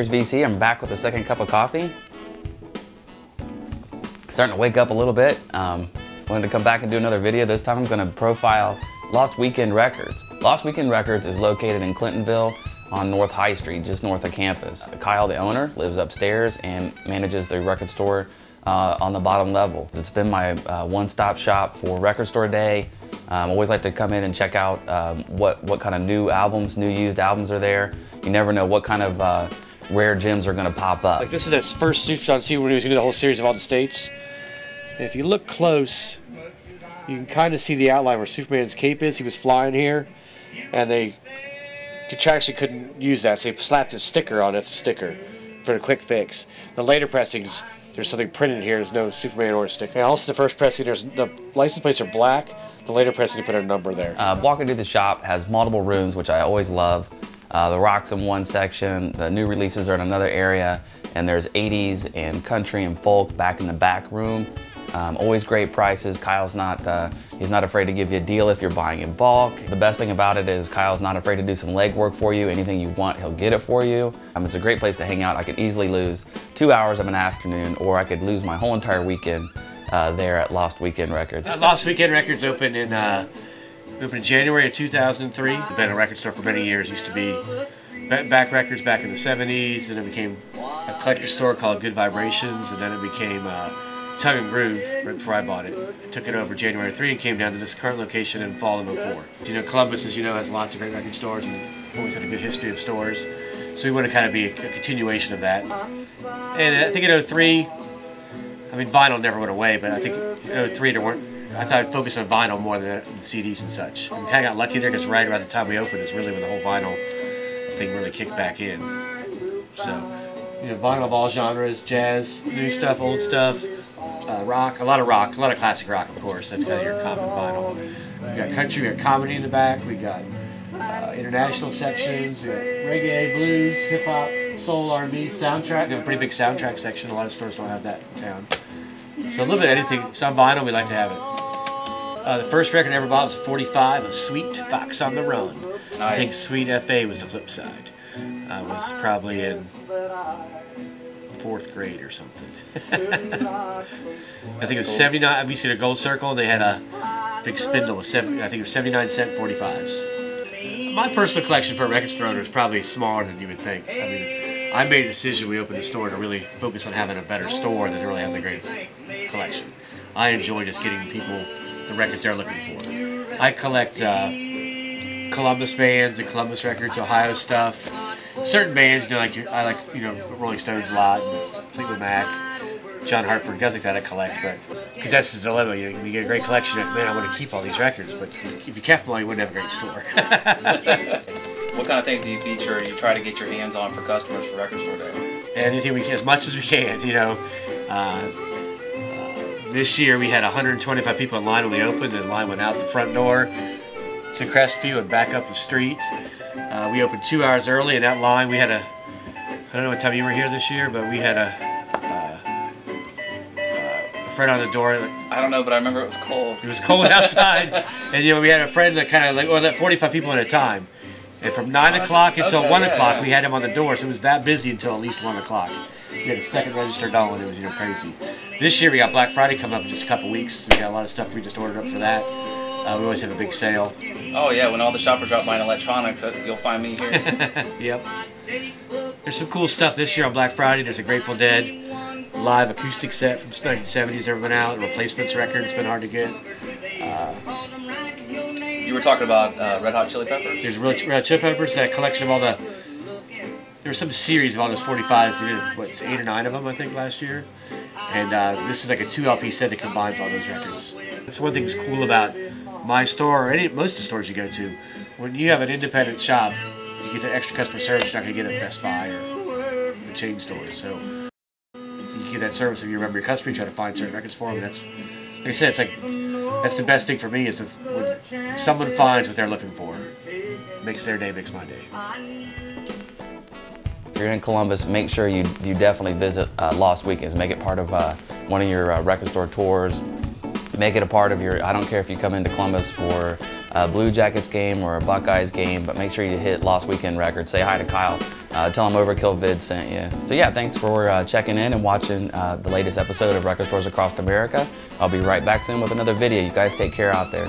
Cheers VC. I'm back with a second cup of coffee. Starting to wake up a little bit. Wanted to come back and do another video. This time I'm going to profile Lost Weekend Records. Lost Weekend Records is located in Clintonville on North High Street, just north of campus. Kyle, the owner, lives upstairs and manages the record store on the bottom level. It's been my one-stop shop for record store day. Always like to come in and check out what kind of new albums, new used albums are there. You never know what kind of rare gems are going to pop up. Like this is his first Superstar C when he was going to do the whole series of all the states. And if you look close, you can kind of see the outline where Superman's cape is. He was flying here, and they contractually couldn't use that, so they slapped his sticker on it, sticker, for a quick fix. The later pressings, there's something printed here. There's no Superman or a sticker. And also the first pressing, the license plates are black. The later pressing, you put a number there. Walking through the shop has multiple rooms, which I always love. The rock's in one section, the new releases are in another area, and there's 80s and country and folk back in the back room. Always great prices. Kyle's he's not afraid to give you a deal if you're buying in bulk. The best thing about it is Kyle's not afraid to do some legwork for you. Anything you want, he'll get it for you. It's a great place to hang out. I could easily lose 2 hours of an afternoon, or I could lose my whole entire weekend there at Lost Weekend Records. Lost Weekend Records opened in January of 2003. It's been a record store for many years. Used to be back records back in the 70s, and it became a collector store called Good Vibrations, and then it became Tug and Groove right before I bought it. Took it over January 3 and came down to this current location in fall of 04. You know, Columbus, as you know, has lots of great record stores and always had a good history of stores. So we want to kind of be a continuation of that. And I think in 03, I mean, vinyl never went away, but I think in 03 I thought I'd focus on vinyl more than CDs and such. And we kind of got lucky there because right around the time we opened is really when the whole vinyl thing really kicked back in. So, you know, vinyl of all genres, jazz, new stuff, old stuff. Rock, a lot of classic rock, of course. That's kind of your common vinyl. We got country, we got comedy in the back, we got international sections, we got reggae, blues, hip hop, soul, R&B, soundtrack. We have a pretty big soundtrack section. A lot of stores don't have that in town. So a little bit of anything. Some vinyl, we like to have it. The first record I ever bought was 45 of Sweet Fox on the Run. Nice. I think Sweet FA was the flip side. I was probably in 4th grade or something. I think it was 79. We used to get a gold circle, and they had a big spindle with I think it was 79-cent 45s. My personal collection for a record store owner is probably smaller than you would think. I mean, I made a decision when we opened the store to really focus on having a better store than to really have the greatest collection. I enjoy just getting people the records they're looking for. I collect Columbus bands and Columbus records, Ohio stuff. Certain bands, you know, I like Rolling Stones a lot, and Fleetwood Mac, John Hartford, guys like that I collect, but because that's the dilemma. You get a great collection, you're like, man, I want to keep all these records, but if you kept them all, you wouldn't have a great store. What kind of things do you feature or you try to get your hands on for customers for record store day? Anything we can, as much as we can, you know. This year we had 125 people in line when we opened, and the line went out the front door to Crestview and back up the street. We opened 2 hours early, and that line we had I don't know what time you were here this year, but we had a friend on the door. I don't know, but I remember it was cold. It was cold outside, and you know, we had a friend that kind of let 45 people at a time. And from 9 o'clock until 1 o'clock, we had him on the door, so it was that busy until at least 1 o'clock. We had a second register going, it was crazy. This year we got Black Friday coming up in just a couple weeks, so we got a lot of stuff we just ordered up for that. We always have a big sale. Oh yeah, when all the shoppers are out buying electronics, you'll find me here. Yep. There's some cool stuff this year on Black Friday. There's a Grateful Dead live acoustic set from the 1970s, never been out. A replacements record, it's been hard to get. You were talking about Red Hot Chili Peppers? There's Red Hot Chili Peppers, that collection of all the... There was some series of all those 45s. We did, what, 8 or 9 of them, I think, last year. And this is like a 2 LP set that combines all those records. That's one thing that's cool about my store, or most of the stores you go to. When you have an independent shop, you get the extra customer service you're not going to get at Best Buy or the chain stores. So you get that service if you remember your customer, you try to find certain records for them. And that's, like I said, it's like that's the best thing for me is when someone finds what they're looking for. Makes their day, makes my day. If you're in Columbus, make sure you definitely visit Lost Weekends. Make it part of one of your record store tours. Make it a part of your, I don't care if you come into Columbus for a Blue Jackets game or a Buckeyes game, but make sure you hit Lost Weekend Records. Say hi to Kyle. Tell them Overkill Vid sent you. So yeah, thanks for checking in and watching the latest episode of Record Stores Across America. I'll be right back soon with another video. You guys take care out there.